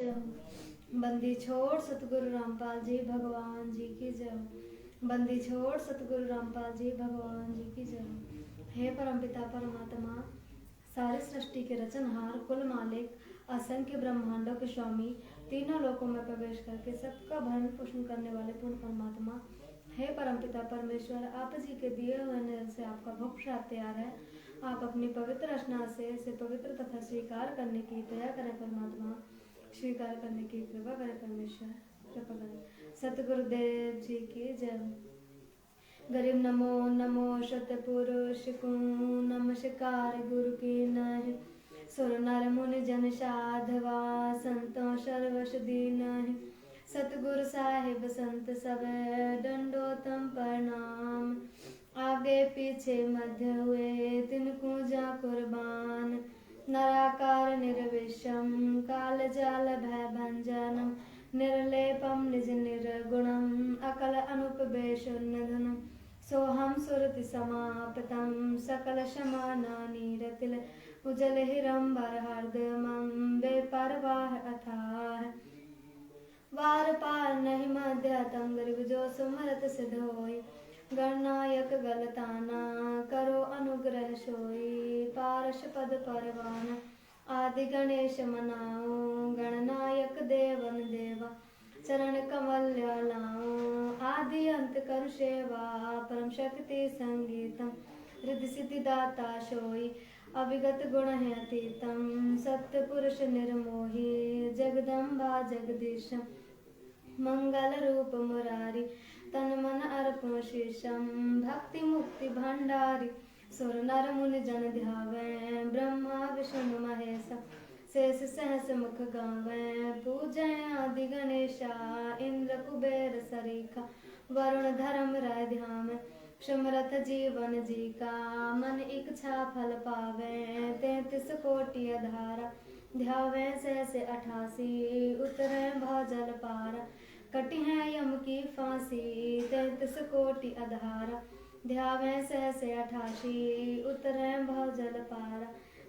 जय हो। बंदी छोड़ सतगुरु रामपाल जी भगवान जी की जय हो। बंदी छोड़ सतगुरु रामपाल जी भगवान जी की जय हो। हे परमपिता परमात्मा, सारी सृष्टि के रचनहार, कुल मालिक, असंख्य ब्रह्मांडों के स्वामी, तीनों लोकों में प्रवेश करके सबका भरण पोषण करने वाले पूर्ण परमात्मा, हे परमपिता परमेश्वर, आप जी के दिए हुए निरल से आपका भोग प्रसाद तैयार है। आप अपनी पवित्र रचना से इसे पवित्र तथा स्वीकार करने की दया करें परमात्मा, स्वीकार करने की कृपा करें परमेश्वर, कृपा करें। सतगुरुदेव जी की जय। गरीब नमो नमो सतपुरुष को नमस्कार गुरु की नहि। सुर नर मुनि जन साधवा संतों सर्वस दीन। सतगुरु साहिब संत सब दंडोतम प्रणाम। आगे पीछे मध्य हुए तिनको जा कुर्बान। नराकार निर्विषम काल जाल भय भंजनम। निर्लेपम निज निर्गुणम अकल अनुपवेशुन्नधनम। सोहम सुरति समाप्तम सकल समानानि रतिल। उजल हिरंबर हरदमं बेपरवाह अथाह। वार पार नहीं मध्यतम गरीब जो सुमरत सिद्ध होई। गणनायक गलताना करो अनुग्रह सोई। पारश पद परवान आदि गणेश मनाओ। गणनायक देवन देवा चरण कमल लाओ। आदि अंत कर सेवा परम शक्ति संगीतम। रिद्धि सिद्धि दाता सोई अविगत गुण है अतीतम। सत्य पुरुष निर्मोही जगदम्बा जगदीशम। मंगल रूप मुरारी तन मन अर्पण शीशम। भक्ति मुक्ति भंडारी सुर नर मुनि जन ध्यावे। ब्रह्मा विष्णु महेश शेष सहस मुख गावे। पूजय आदि गणेशा इंद्र कुबेर सरीखा। वरुण धर्म राय ध्यान समरथ जीवन जी का। मन इच्छा फल पावे 33 कोटि अधारा। ध्यावे सहस 88 उतरे भजल पारा। कटी है यम की फांसी 33 कोटि अधारा। ध्यावे सहस 88 उतरे भजल पारा।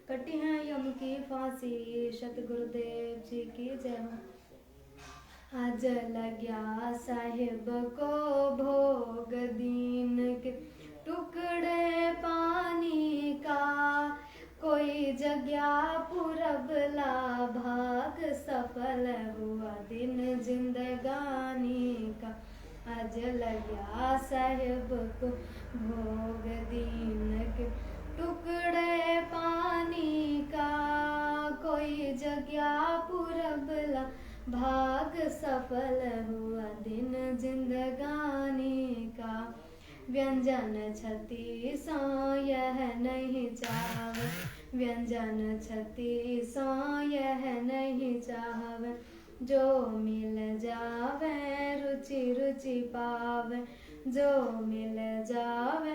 कटी है यम की फांसी। सतगुरुदेव जी की जय हो। आज लग्या साहिब को भोग दीन के टुकड़े पानी का। कोई जग्या पुरबला भाग सफल हुआ दिन जिंदगानी का। आज लग्या साहिब को भोग दीन के टुकड़े पानी का। कोई जग्या पुरबला भाग सफल हुआ दिन जिंदगानी का। व्यंजन छती सो यह नहीं चाहवे। व्यंजन छती सो यह नहीं चाहवे। जो मिल जावे रुचि रुचि पावे। जो मिल जावे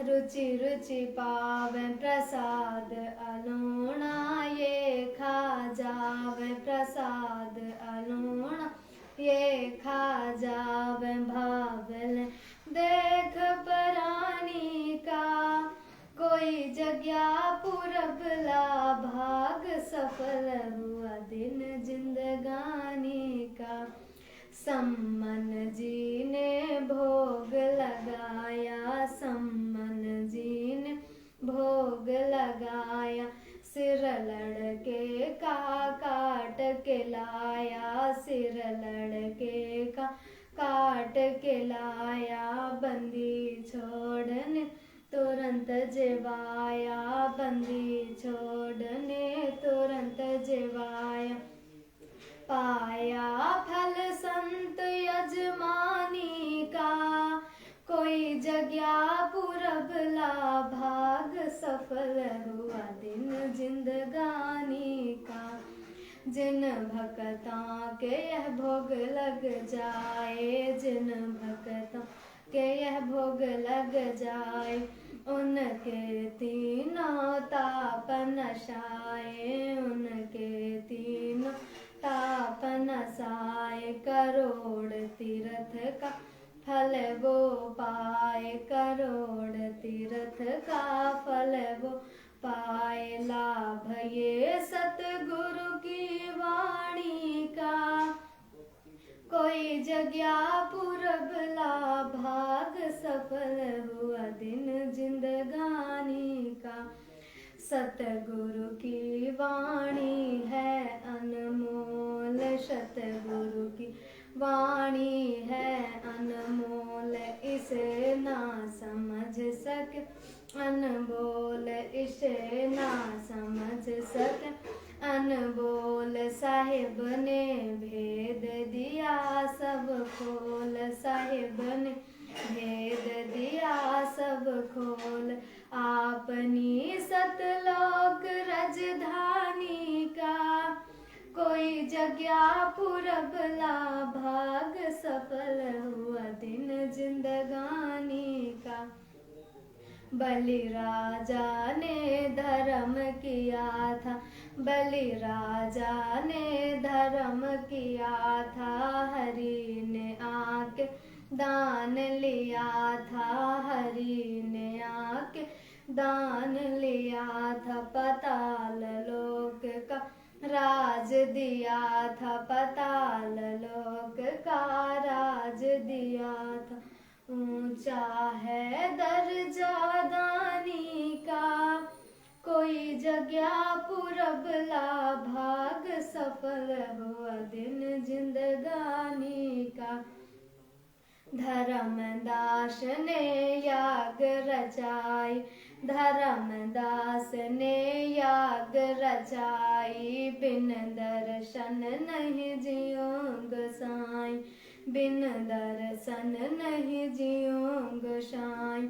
रुचि रुचि पावे। प्रसाद अलोना ये खा जावे। प्रसाद अलोना ये खा जावे। भावल देख परानी का। कोई जग्या पुरबला भाग सफल हुआ दिन जिंदगानी का। सम्मन जी ने भोग लगाया। सम्मन जी ने भोग लगाया। सिर लड़के का काट के लाया। सिर लड़के का काट के लाया। बंदी छोड़ने तुरंत जेवाया। बंदी छोड़ने तुरंत जेवाया। पाया फल संत यजमानी का। कोई जग्या पुरबला भाग सफल हुआ दिन जिंदगानी का। जिन भक्तां के यह भोग लग जाए। जिन भक्तां के यह भोग लग जाए। उनके तीनों ताप नशाए। उनके तीनों ताप नसाए। करोड़ तीर्थ का फल वो पाए। करोड़ तीर्थ का फल वो पाए। लाभ ये सतगुरु की वाणी जग्या पुरबला भाग सफल हुआ दिन जिंदगानी का। सतगुरु की वाणी है अनमोल, सतगुरु की वाणी है अनमोल, इसे ना समझ सके अनबोल, इसे ना समझ सके अनबोल। साहिब ने भेद दिया सब खोल, साहिब ने भेद दिया सब खोल। आपनी सतलोक राजधानी का, कोई जग्या पुरबला भाग सफल हुआ दिन जिंदगानी का। बलि राजा ने धर्म किया था, बलि राजा ने धर्म किया था, हरि ने आके दान लिया था, हरि ने आके दान लिया था। पाताल लोक का राज दिया था, पाताल लोक का राज दिया था। ऊंचा है दर्जा दानी का, कोई जग्या पुरबला भाग सफल हुआ दिन जिंदगानी का। धर्मदास ने याग रचाई, धर्मदास ने याग रचाई, बिन दर्शन नहीं जियोंग साईं, बिन दर्शन नहीं जियोंग साईं।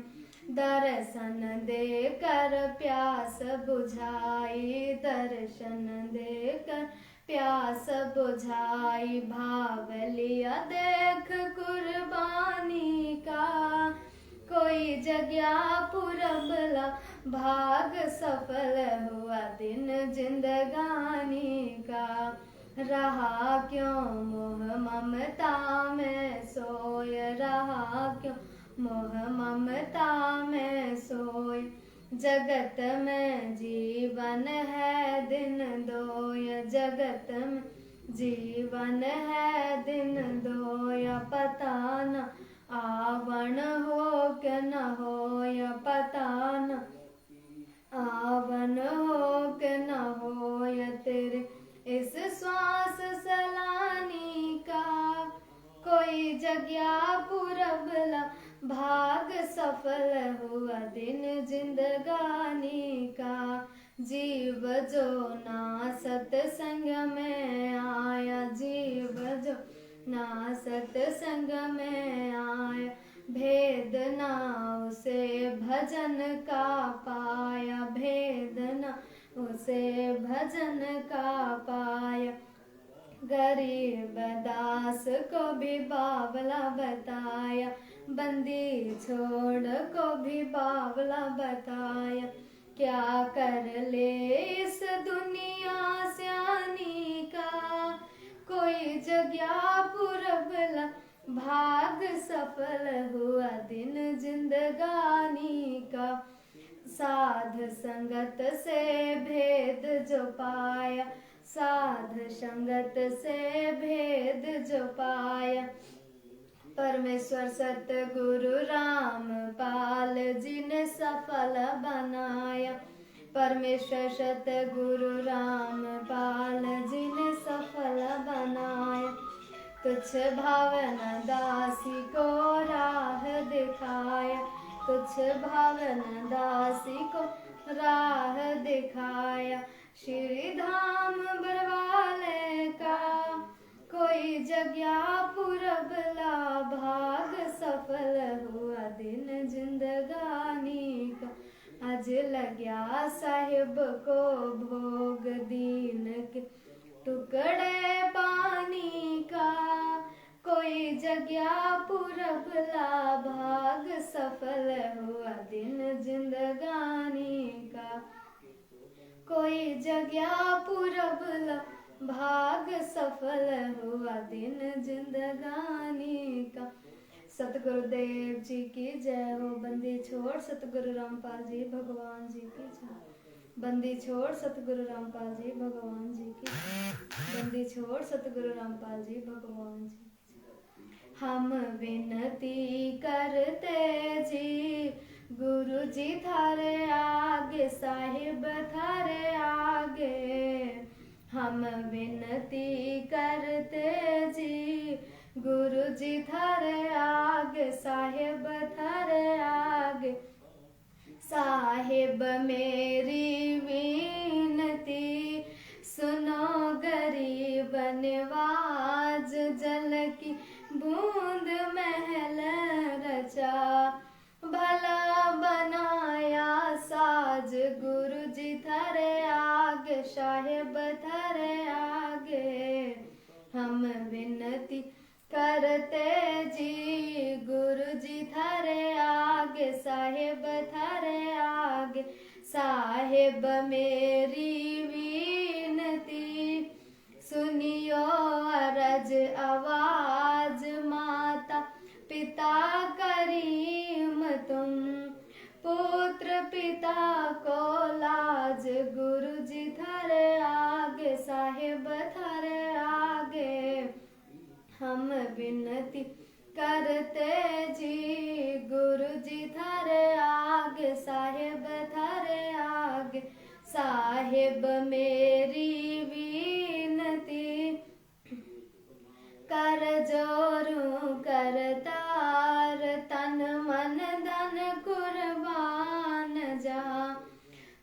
दर्शन देकर प्यास बुझाई, दर्शन देकर प्यास बुझाई, भाव लिया देख कुर्बानी का। कोई जग्या पुरबला भाग सफल हुआ दिन जिंदगानी का। रहा क्यों मोह ममता में सोय, रहा क्यों मोह ममता में सोय। जगत में जीवन है दिन दोय, जगत में जीवन है दिन दोय। पता न आवण हो के न होय, पता न आवण हो के न होय। तेरे इस श्वास सलानी का, कोई जग्या पुरबला भाग सफल हुआ दिन जिंदगानी का। जीव जो ना सत्संग में आया, जीव जो ना सत्संग में आया, भेद ना उसे भजन का पाया, भेद ना उसे भजन का पाया। गरीब दास को भी बावला बताया, बंदी छोड़ को भी बावला बताया। क्या कर ले इस दुनिया स्यानी का, कोई जग्या पुरबला भाग सफल हुआ दिन जिंदगानी का। साध संगत से भेद जो पाया, साध संगत से भेद जो पाया। परमेश्वर सतगुरु रामपाल जी ने सफल बनाया, परमेश्वर सतगुरु रामपाल जी ने सफल बनाया। तुच्छ भावना दासी को राह दिखाया, तुच्छ भावना दासी को राह दिखाया। श्री धाम बरवाले का, कोई जग्या पुरबला भाग सफल हुआ दिन जिंदगानी का। आज लग्या साहिब को भोग दीन के टुकड़े पानी का, कोई जग्या पुरबला भाग सफल हुआ दिन जिंदगानी का। कोई जग्या पुरबला भाग सफल हुआ दिन जिंदगानी का। सतगुरुदेव जी की जय हो। बंदी छोड़ सतगुरु रामपाल जी भगवान जी की जय। बंदी छोड़ सतगुरु रामपाल जी भगवान जी की जय। बंदी छोड़ सतगुरु रामपाल जी भगवान जी की जय। हम विनती करते जी गुरु जी थारे आगे साहिब थारे आगे। हम विनती करते जी गुरु जी थारे आगे साहिब थारे आगे। साहिब मेरी विनती सुनो गरीब निवाज जल की बूंद महल रचा। भला बनाया साज गुरु जी थारे आगे साहिब थारे आगे। हम विनती करते जी गुरु जी थारे आगे साहिब थारे आगे। साहिब मेरी विनती सुनियो अरज आवाज माता पिता करीम तुम। पुत्र पिता को लाज गुरु जी थारे आगे साहिब थारे आगे। हम विनती करते जी गुरु जी थारे आगे साहिब थारे आगे। साहिब मेरी विनती कर जोरू करतार तन मन धन कुर्बान जा।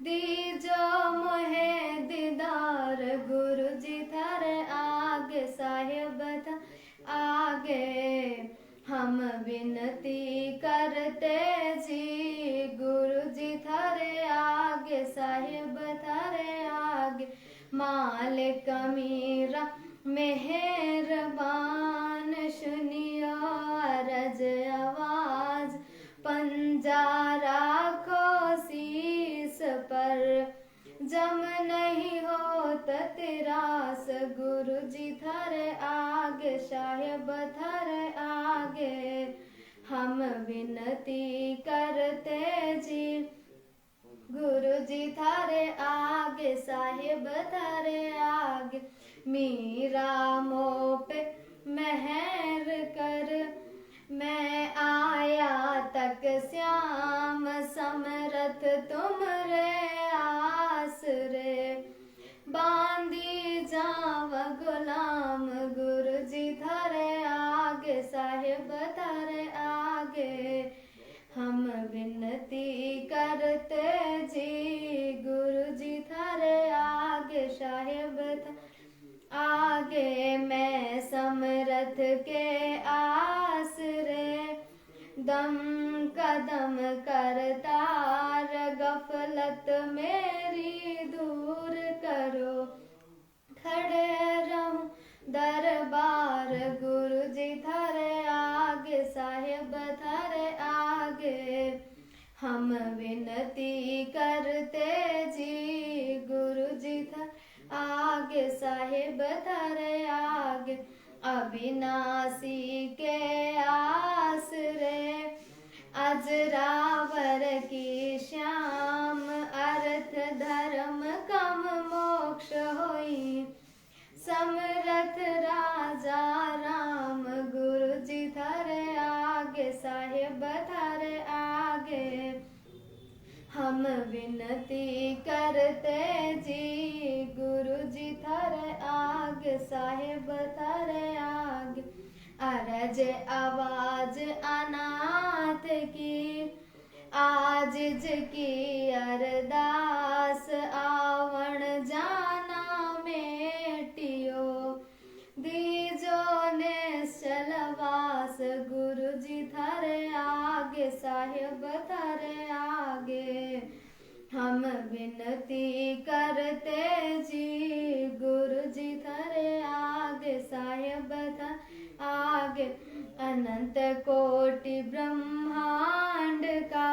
दीजो मोहे दीदार गुरु जी थारे आगे साहिब आगे। हम विनती करते जी गुरु जी थारे आगे साहिब थारे आगे। मालिक मीरा मेहरबान सुनियो अरज आवाज। पंजा राखो शीस पर जम नहीं होत तिरास गुरु जी थारे आगे साहिब थारे आगे। हम विनती करते जी गुरु जी थारे आगे साहिब थारे आगे। मीरा मो पे मेहर कर मैं आया तक श्याम समरथ तुम रे आसरे। बांधी जाव गुलाम गुरु जी थारे आगे साहिब थारे आगे। हम विनती करते जी गुरु जी थारे आगे साहिब आगे। मैं समरथ के आसरे दम कदम करतार। गफलत मेरी दूर करो खड़े रहूं दरबार गुरु जी थारे आगे साहिब थारे आगे। हम विनती करते जी गुरु जी थारे आगे साहिब थारे आगे। अविनाशी के आसरे अजरावर की श्याम। अर्थ धर्म कम मोक्ष होई समरथ राजा राम गुरु जी थारे आगे साहिब थारे आगे। हम विनती करते जी गुरु जी थारे आगे साहिब थारे आगे। अरज आवाज अनाथ की आजिज की अरदास। आवण जाना मेटियो दीजो निश्चलवास गुरु जी थारे आगे साहिब थारे आगे। हम विनती करते जी गुरु जी थारे आगे साहिब थारे आगे। अनंत कोटि ब्रह्मांड का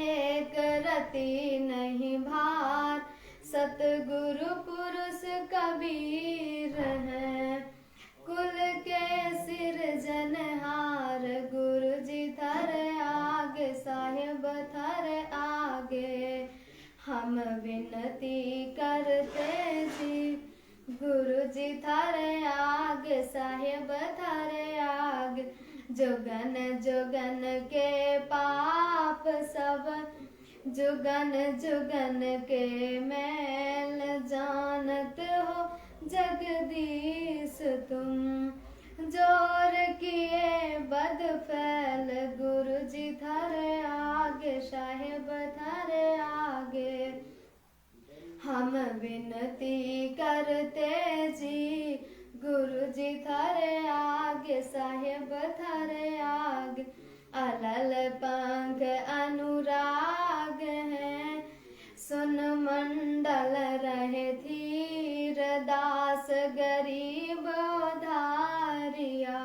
एक रति नहीं भार। सतगुरु पुरुष कबीर है कुल के सिरजनहार गुरु जी थारे आगे साहिब थारे आगे। हम विनती करते जी गुरु जी थारे थारे आगे साहेब थारे आगे। जुगन जुगन के पाप सब जुगन जुगन के मैल जानत हो जगदीश तुम। जोर किए बद फैल गुरु जी थारे आगे साहेब थारे आगे। हम विनती करते जी गुरु जी थारे आगे साहेब थारे आगे। अलल पंख अनुराग है सुन मंडल रहे धीर दास गरीब धारिया।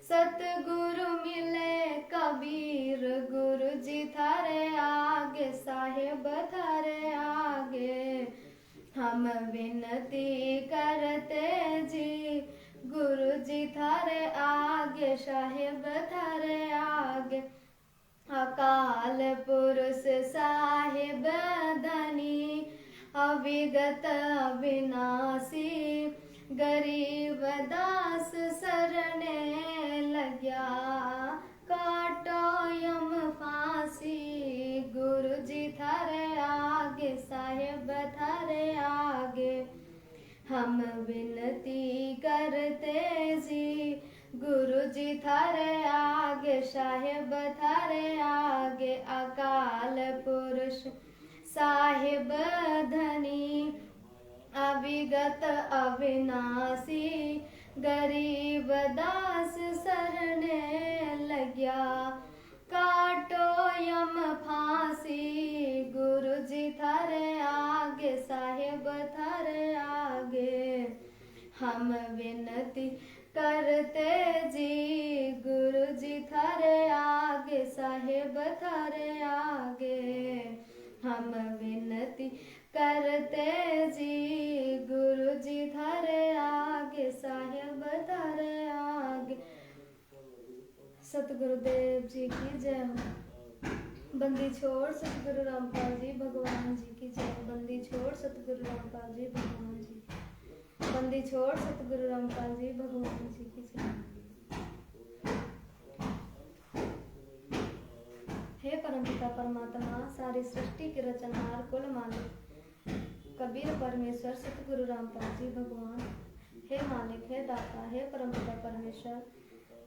सतगुरु मिले कबीर गुरु जी थारे आगे साहेब थारे आगे। हम विनती करते जी गुरु जी थारे आगे साहेब थारे आगे। अकाल पुरुष साहिब धनी अविगत अविनाशी। गरीब दास शरणे लग्या काटो यम फांसी। गुरु जी थारे आगे साहेब थारे आगे। हम विनती करते जी गुरु जी थारे आगे साहेब थारे आगे। अकाल पुरुष साहिब धनी अविगत अविनाशी। गरीब दास शरणे लग्या काटो यम फांसी। गुरु जी थारे आगे साहेब थारे आगे। हम विनती करते जी गुरु जी थारे आगे साहेब थारे आगे। हम विनती करते जी गुरु जी थारे आगे साहेब थारे आगे। सतगुरुदेव जी की जय हो। बंदी छोड़ सतगुरु रामपाल जी भगवान जी की जय। बंदी छोड़ सतगुरु रामपाल जी भगवान जी। बंदी छोड़ सतगुरु रामपाल जी भगवान जी की जय। हे परमपिता परमात्मा सारी सृष्टि के रचनहार कुल मालिक कबीर परमेश्वर सतगुरु रामपाल जी भगवान। हे मालिक हे दाता हे परमपिता परमेश्वर।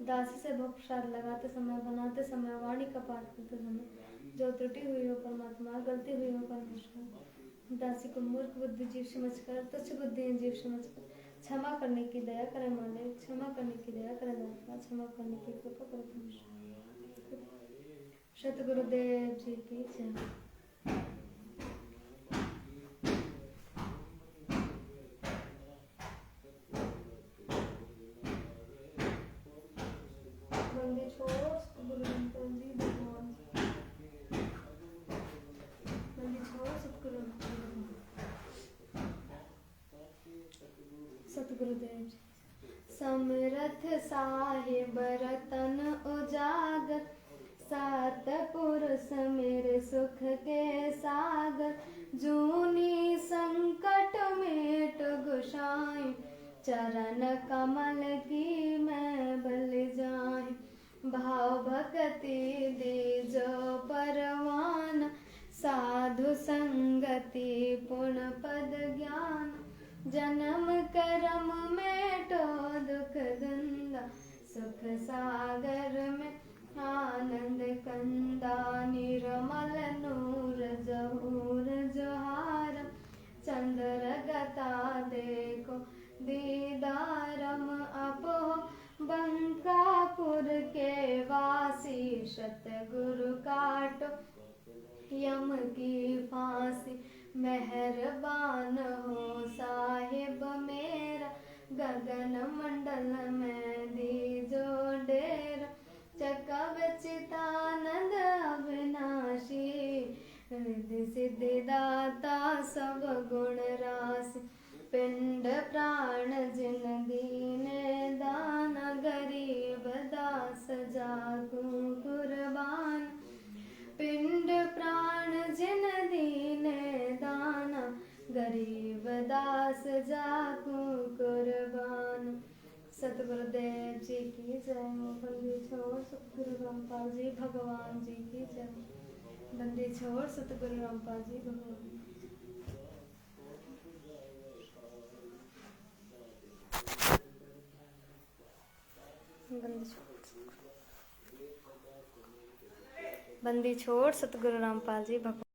दासी से भोग प्रसाद लगाते समय बनाते समय वाणी का पाठ करते समय जो त्रुटि हुई हो परमात्मा गलती हुई हो परमेश्वर। दासी को मूर्ख बुद्धि जीव समझकर तुच्छ बुद्धि जीव समझकर क्षमा करने की दया करें मालिक। क्षमा करने की दया करें दाता। क्षमा करने की कृपा करें परमेश्वर। सतगुरुदेव जी की जय। बंदी छोड़ सतगुरु रामपाल जी भगवान। बंदी छोड़ सतगुरु सतगुरुदेव जी। समरथ साहिब रतन उजागर सतपुरुष मेरे सुख के सागर। जूनी संकट मेट गुसाई चरण कमल की मैं बल जाए। भाव भक्ति दीजो परवान साधु संगति पुण्य पद ज्ञान। जन्म कर्म मेटो दुख गंदा सुख सागर में आनंद कंदा। निर्मल नूर जहूर जोहार चंद्र गता देखो दीदारम अपो। बंकापुर के वासी सतगुरु काटो यम की फांसी। मेहरबान हो साहिब मेरा गगन मंडल में दीजो डेरा। चकवचितानंद अविनाशी रिद्धि सिद्धि दाता सब गुण राशि। पिंड प्राण जिन दीने दान गरीब दास जागो कुर्बान। पिंड प्राण जिन दीने दाना गरीब दास जागो कुर्बान। सतगुरुदेव जी की जय। बंदी छोड़ सतगुरु रामपाल जी भगवान जी की जय। बंदी छोड़ सतगुरु रामपाल जी भगवान। बंदी छोड़ सतगुरु रामपाल जी भगवान।